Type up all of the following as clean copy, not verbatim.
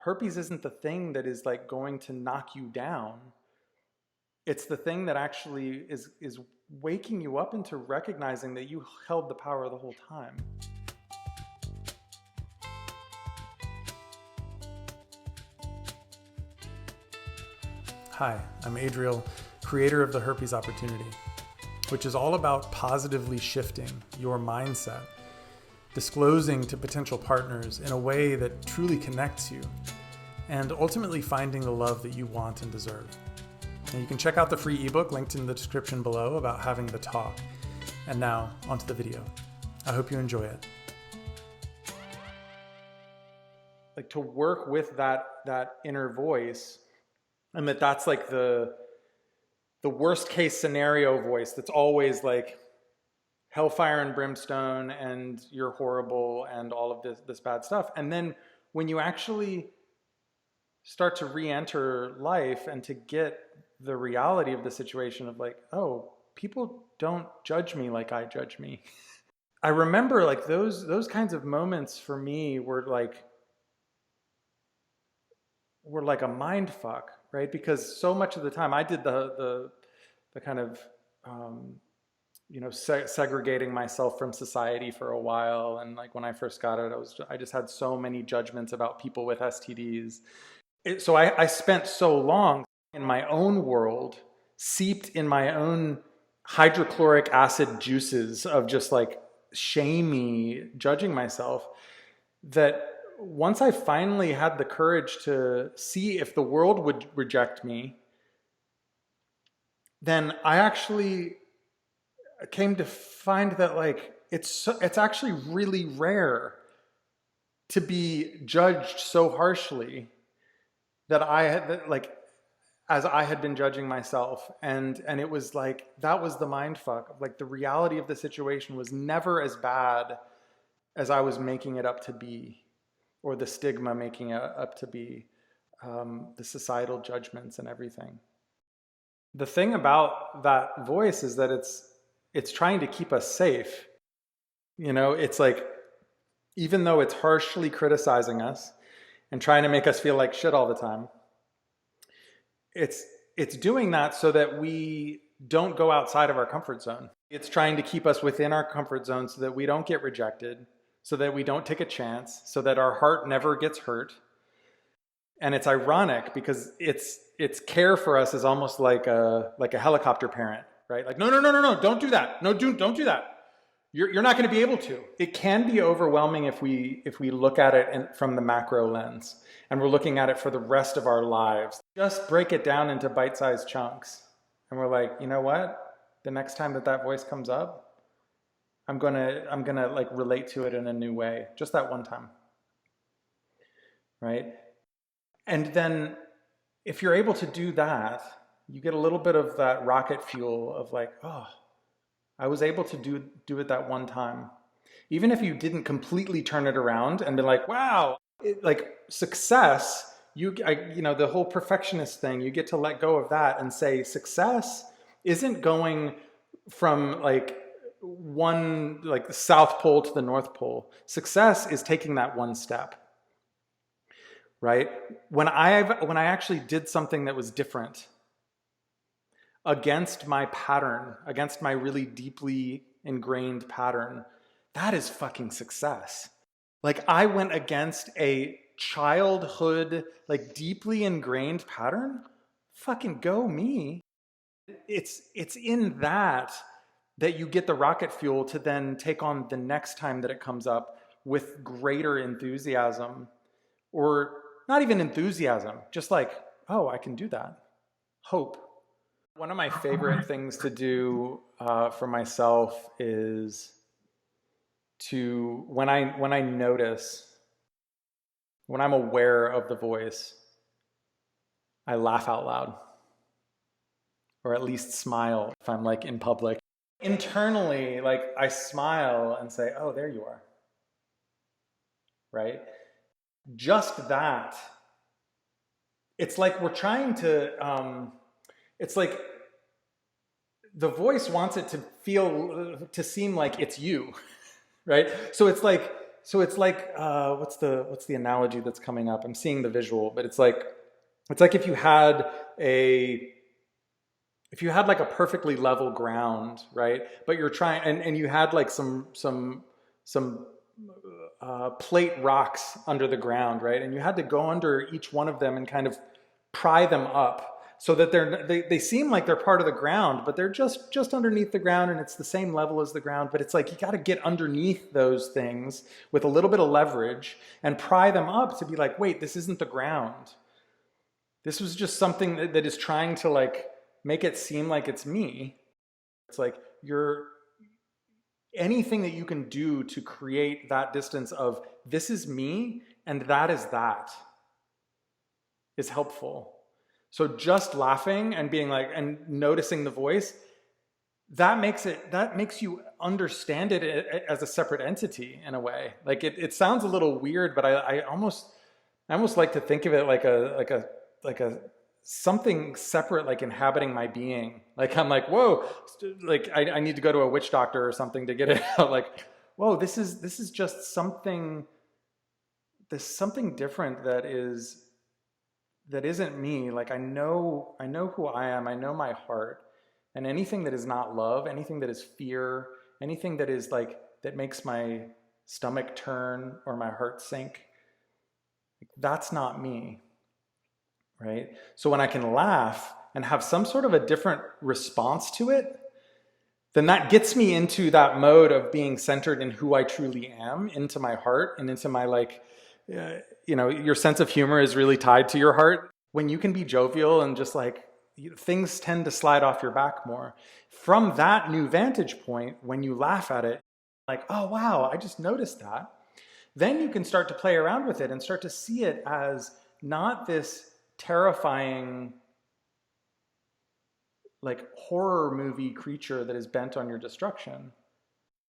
herpes isn't the thing that is like going to knock you down. It's the thing that actually is waking you up into recognizing that you held the power the whole time. Hi, I'm Adriel, creator of the Herpes Opportunity, which is all about positively shifting your mindset, disclosing to potential partners in a way that truly connects you, and ultimately finding the love that you want and deserve. Now you can check out the free ebook linked in the description below about having the talk. And now, onto the video. I hope you enjoy it. Like to work with that inner voice, and that's like the worst case scenario voice that's always like hellfire and brimstone and you're horrible and all of this bad stuff. And then when you actually start to re-enter life and to get the reality of the situation of like, oh, people don't judge me like I judge me. I remember like those kinds of moments for me were like a mind fuck, right? Because so much of the time I did the kind of segregating myself from society for a while, and like when I first got it, I just had so many judgments about people with STDs. So I spent so long in my own world, seeped in my own hydrochloric acid juices of just like shamey judging myself, that once I finally had the courage to see if the world would reject me, then I actually came to find that like it's actually really rare to be judged so harshly that as I had been judging myself. And it was like, that was the mind fuck. Like the reality of the situation was never as bad as I was making it up to be, or the stigma making it up to be, the societal judgments and everything. The thing about that voice is that it's trying to keep us safe. You know, it's like, even though it's harshly criticizing us and trying to make us feel like shit all the time, it's doing that so that we don't go outside of our comfort zone. It's trying to keep us within our comfort zone so that we don't get rejected, so that we don't take a chance, so that our heart never gets hurt. And it's ironic because its care for us is almost like a helicopter parent, right? Like, no, don't do that. No, don't do that. You're not going to be able to. It can be overwhelming if we look at it from the macro lens and we're looking at it for the rest of our lives. Just break it down into bite-sized chunks. And we're like, you know what? The next time that voice comes up, I'm gonna like relate to it in a new way. Just that one time, right? And then if you're able to do that, you get a little bit of that rocket fuel of like, oh, I was able to do it that one time. Even if you didn't completely turn it around and be like, wow, like success, the whole perfectionist thing, you get to let go of that and say success isn't going from like the South Pole to the North Pole. Success is taking that one step, right? When I actually did something that was different, against my pattern, against my really deeply ingrained pattern, that is fucking success. Like I went against a childhood, like deeply ingrained pattern. Fucking go me. It's in that you get the rocket fuel to then take on the next time that it comes up with greater enthusiasm, or not even enthusiasm, just like, oh, I can do that. Hope. One of my favorite things to do for myself is to, when I notice, when I'm aware of the voice, I laugh out loud, or at least smile if I'm like in public. Internally, like I smile and say, oh, there you are, right? Just that. It's like we're trying to, it's like the voice wants it to seem like it's you, right? So it's like so it's like what's the analogy that's coming up? I'm seeing the visual, but it's like if you had like a perfectly level ground, right? But you're trying, and you had like some plate rocks under the ground, right? And you had to go under each one of them and kind of pry them up so that they seem like they're part of the ground, but they're just underneath the ground, and it's the same level as the ground. But it's like you got to get underneath those things with a little bit of leverage and pry them up to be like, wait, this isn't the ground. This was just something that is trying to like make it seem like it's me. It's like anything that you can do to create that distance of this is me and that is helpful. So just laughing and being like, and noticing the voice, that makes you understand it as a separate entity in a way. Like it sounds a little weird, but I almost like to think of it like a something separate, like inhabiting my being. Like I'm like, whoa, like I need to go to a witch doctor or something to get it out. Like, whoa, this is just something. There's something different that isn't me. Like I know who I am. I know my heart, and anything that is not love, anything that is fear, anything that is like that makes my stomach turn or my heart sink, that's not me. Right? So when I can laugh and have some sort of a different response to it, then that gets me into that mode of being centered in who I truly am, into my heart and into my like, your sense of humor is really tied to your heart. When you can be jovial and just like, things tend to slide off your back more. From that new vantage point, when you laugh at it, like, oh wow, I just noticed that. Then you can start to play around with it and start to see it as not this terrifying, like horror movie creature that is bent on your destruction.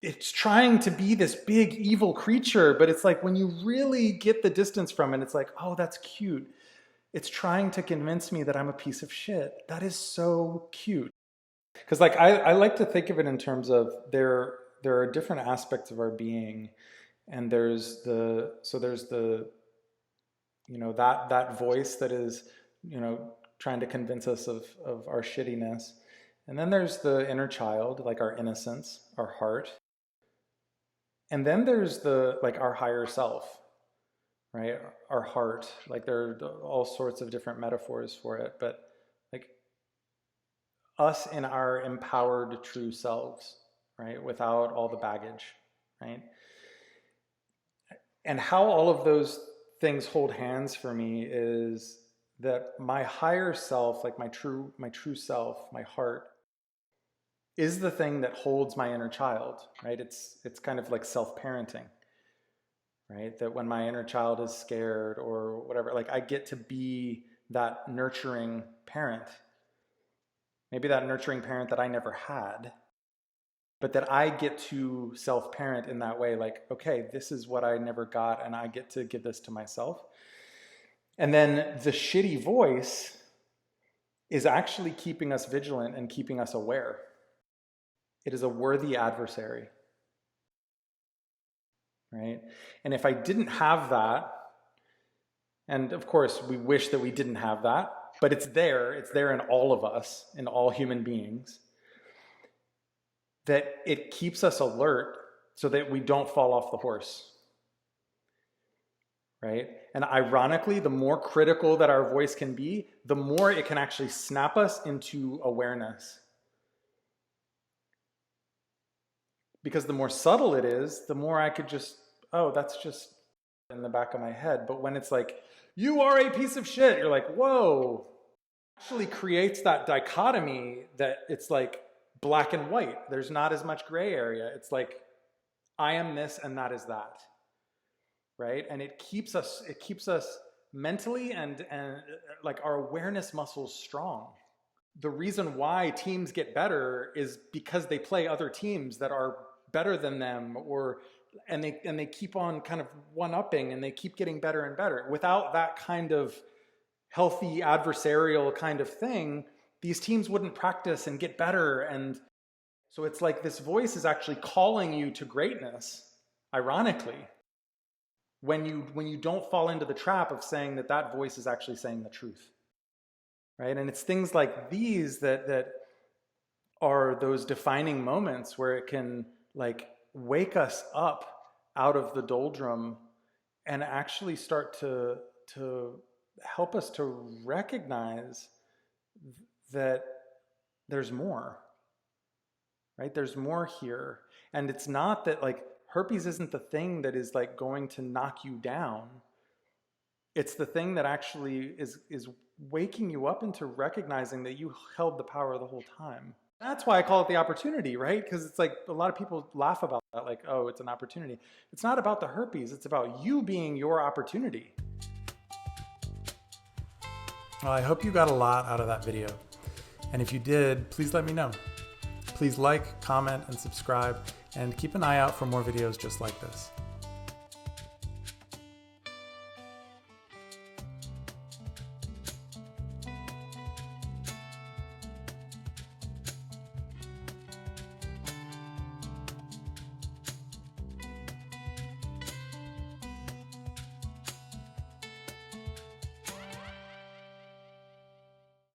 It's trying to be this big evil creature, but it's like when you really get the distance from it, it's like, oh, that's cute. It's trying to convince me that I'm a piece of shit. That is so cute. Because like I like to think of it in terms of there are different aspects of our being, and there's the that voice that is, trying to convince us of our shittiness. And then there's the inner child, like our innocence, our heart. And then there's our higher self, right? Our heart. Like there are all sorts of different metaphors for it, but like us in our empowered true selves, right? Without all the baggage, right? And how all of those things hold hands for me is that my higher self, like my true self, my heart, is the thing that holds my inner child, right? It's kind of like self-parenting, right? That when my inner child is scared or whatever, like I get to be that nurturing parent. Maybe that nurturing parent that I never had, but that I get to self-parent in that way, like, okay, this is what I never got, and I get to give this to myself. And then the shitty voice is actually keeping us vigilant and keeping us aware. It is a worthy adversary, right? And if I didn't have that, and of course we wish that we didn't have that, but it's there in all of us, in all human beings, that it keeps us alert so that we don't fall off the horse, right? And ironically, the more critical that our voice can be, the more it can actually snap us into awareness. Because the more subtle it is, the more I could just, oh, that's just in the back of my head. But when it's like, you are a piece of shit, you're like, whoa. It actually creates that dichotomy that it's like black and white. There's not as much gray area. It's like, I am this and that is that. Right? And it keeps us mentally and like our awareness muscles strong. The reason why teams get better is because they play other teams that are better than them, and they keep on kind of one-upping, and they keep getting better and better. Without that kind of healthy adversarial kind of thing, these teams wouldn't practice and get better. And so it's like this voice is actually calling you to greatness, ironically. when you don't fall into the trap of saying that that voice is actually saying the truth, right? And it's things like these that are those defining moments where it can like wake us up out of the doldrum and actually start to help us to recognize that there's more, right? There's more here. And it's not that like herpes isn't the thing that is like going to knock you down. It's the thing that actually is waking you up into recognizing that you held the power the whole time. That's why I call it the opportunity, right? Because it's like a lot of people laugh about that, like, oh, it's an opportunity. It's not about the herpes, it's about you being your opportunity. Well, I hope you got a lot out of that video. And if you did, please let me know. Please like, comment, and subscribe, and keep an eye out for more videos just like this.